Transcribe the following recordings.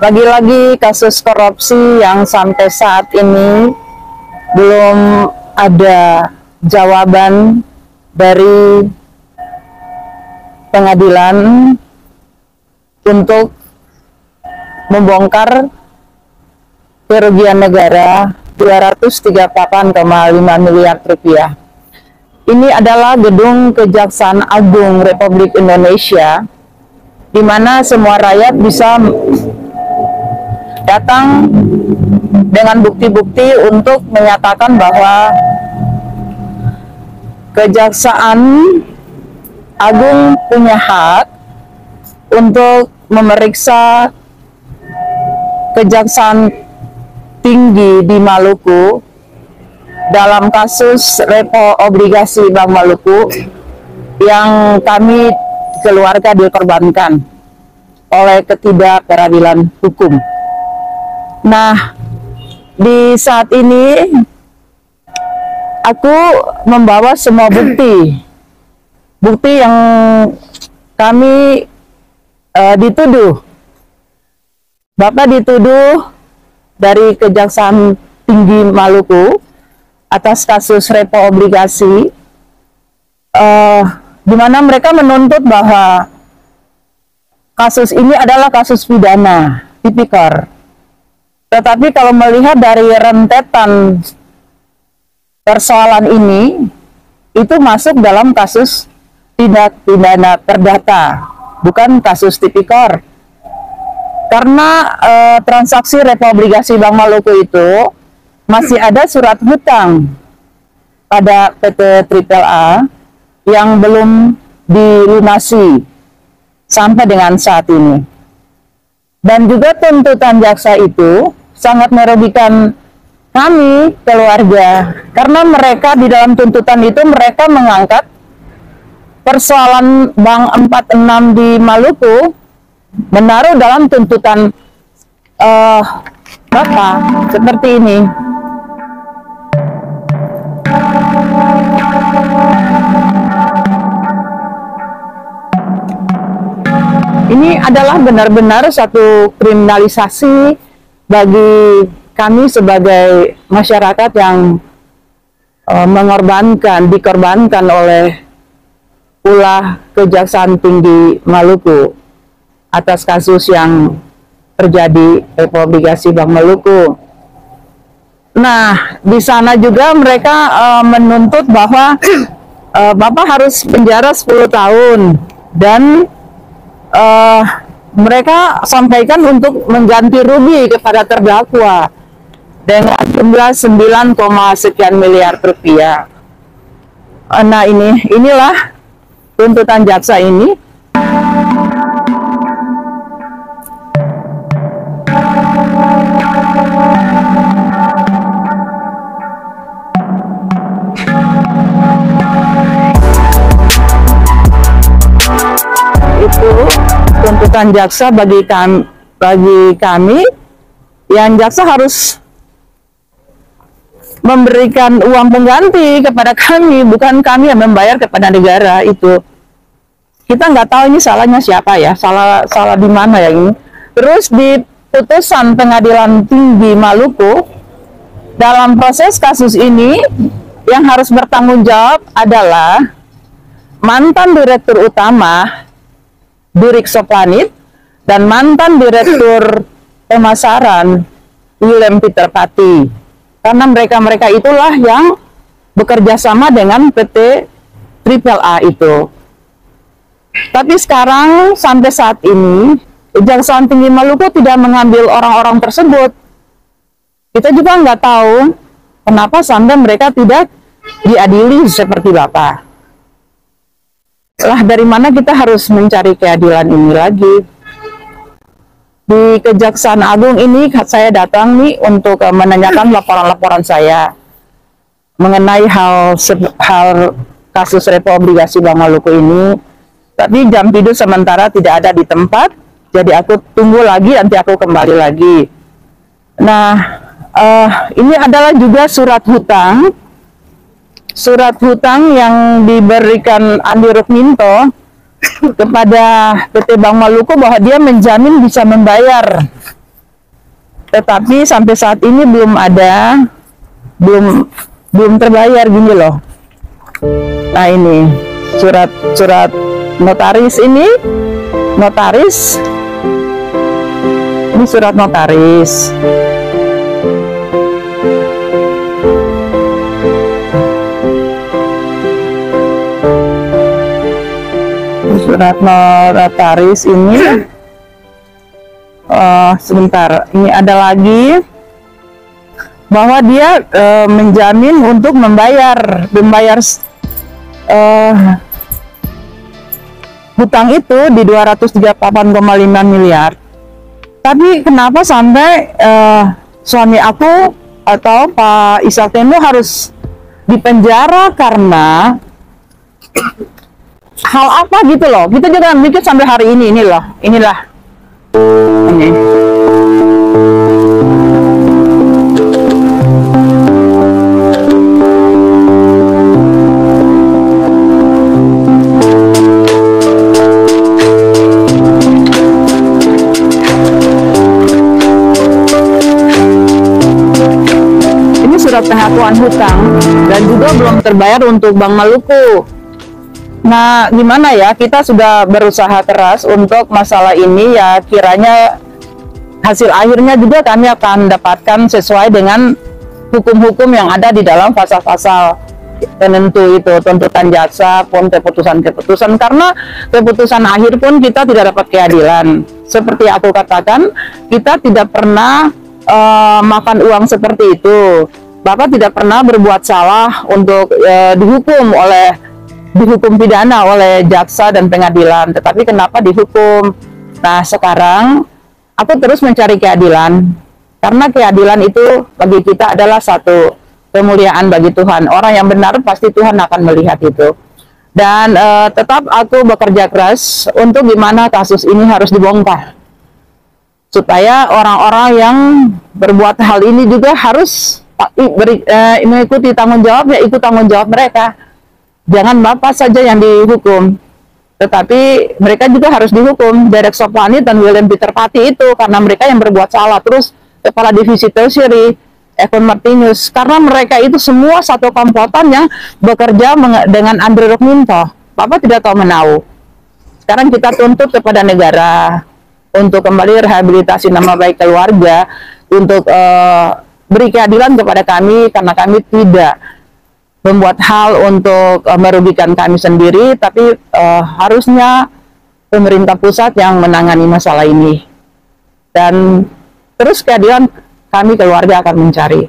Lagi-lagi kasus korupsi yang sampai saat ini belum ada jawaban dari pengadilan untuk membongkar kerugian negara 238,5 miliar rupiah. Ini adalah gedung Kejaksaan Agung Republik Indonesia, di mana semua rakyat bisa datang dengan bukti-bukti untuk menyatakan bahwa Kejaksaan Agung punya hak untuk memeriksa Kejaksaan Tinggi di Maluku dalam kasus repo obligasi Bank Maluku yang kami keluarga dikorbankan oleh ketidakperadilan hukum. Nah, di saat ini aku membawa semua bukti yang kami dituduh. Bapak dituduh dari Kejaksaan Tinggi Maluku atas kasus repo obligasi, di mana mereka menuntut bahwa kasus ini adalah kasus pidana, tipikor. Tetapi kalau melihat dari rentetan persoalan ini, itu masuk dalam kasus tindak pidana perdata, bukan kasus tipikor. Karena transaksi repo obligasi Bank Maluku itu masih ada surat hutang pada PT Triple A yang belum dilunasi sampai dengan saat ini. Dan juga tuntutan jaksa itu sangat merugikan kami keluarga, karena mereka di dalam tuntutan itu mereka mengangkat persoalan Bank 46 di Maluku, menaruh dalam tuntutan Bapak seperti ini. Ini adalah benar-benar satu kriminalisasi bagi kami sebagai masyarakat yang dikorbankan oleh ulah Kejaksaan Tinggi Maluku atas kasus yang terjadi repo obligasi Bank Maluku. Nah, di sana juga mereka menuntut bahwa Bapak harus penjara 10 tahun dan mereka sampaikan untuk mengganti rugi kepada terdakwa dengan jumlah 9, sekian miliar rupiah. Nah, inilah tuntutan jaksa ini. Itu tuntutan jaksa bagi kami yang jaksa harus memberikan uang pengganti kepada kami, bukan kami yang membayar kepada negara. Itu kita nggak tahu ini salahnya siapa ya, salah di mana ya ini. Terus di putusan Pengadilan Tinggi Maluku, dalam proses kasus ini yang harus bertanggung jawab adalah mantan Direktur Utama Durik Soplanit dan mantan Direktur Pemasaran William Peter Pati, karena mereka itulah yang bekerja sama dengan PT Triple A itu. Tapi sekarang sampai saat ini Kejaksaan Tinggi Maluku tidak mengambil orang-orang tersebut. Kita juga nggak tahu kenapa sampai mereka tidak diadili seperti Bapak. Lah, dari mana kita harus mencari keadilan ini lagi? Di Kejaksaan Agung ini saya datang nih untuk menanyakan laporan-laporan saya mengenai hal kasus repo obligasi Bank Maluku ini. Tapi jam tidur sementara tidak ada di tempat, jadi aku tunggu lagi, nanti aku kembali lagi. Nah, ini adalah juga surat hutang yang diberikan Andi Rukminto kepada PT Bank Maluku bahwa dia menjamin bisa membayar tetapi sampai saat ini belum terbayar gini loh. Nah ini surat notaris ini surat notaris. Surat notaris ini sebentar, ini ada lagi bahwa dia menjamin untuk membayar hutang itu di 238,5 miliar. Tapi kenapa sampai suami aku atau Pak Ishak Temu harus dipenjara, karena hal apa gitu loh. Kita juga mikir sampai hari ini, inilah ini. Ini surat pengakuan hutang dan juga belum terbayar untuk Bank Maluku. Nah, gimana ya, kita sudah berusaha keras untuk masalah ini ya, kiranya hasil akhirnya juga kami akan dapatkan sesuai dengan hukum-hukum yang ada di dalam pasal-pasal penentu itu, tuntutan jaksa pun keputusan-keputusan, karena keputusan akhir pun kita tidak dapat keadilan. Seperti aku katakan, kita tidak pernah makan uang seperti itu. Bapak tidak pernah berbuat salah untuk dihukum pidana oleh jaksa dan pengadilan, tetapi kenapa dihukum? Nah, sekarang aku terus mencari keadilan, karena keadilan itu bagi kita adalah satu kemuliaan bagi Tuhan. Orang yang benar pasti Tuhan akan melihat itu. Dan tetap aku bekerja keras untuk gimana kasus ini harus dibongkar, supaya orang-orang yang berbuat hal ini juga harus mengikuti tanggung jawab, ya ikut tanggung jawab mereka. Jangan Bapak saja yang dihukum, tetapi mereka juga harus dihukum. Derek Soplani dan William Peter Patti itu karena mereka yang berbuat salah. Terus Kepala Divisi Tertiary Evan Martinus, karena mereka itu semua satu komplotan yang bekerja dengan Andre Rukminto. Bapak tidak tahu menahu. Sekarang kita tuntut kepada negara untuk kembali rehabilitasi nama baik keluarga, untuk beri keadilan kepada kami, karena kami tidak membuat hal untuk merugikan kami sendiri, tapi harusnya pemerintah pusat yang menangani masalah ini. Dan terus keadilan kami keluarga akan mencari.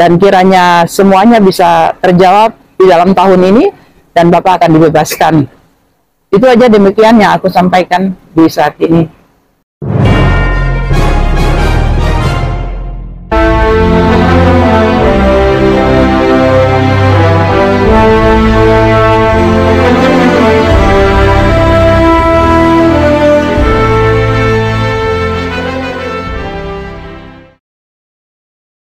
Dan kiranya semuanya bisa terjawab di dalam tahun ini, dan Bapak akan dibebaskan. Itu aja, demikian yang aku sampaikan di saat ini.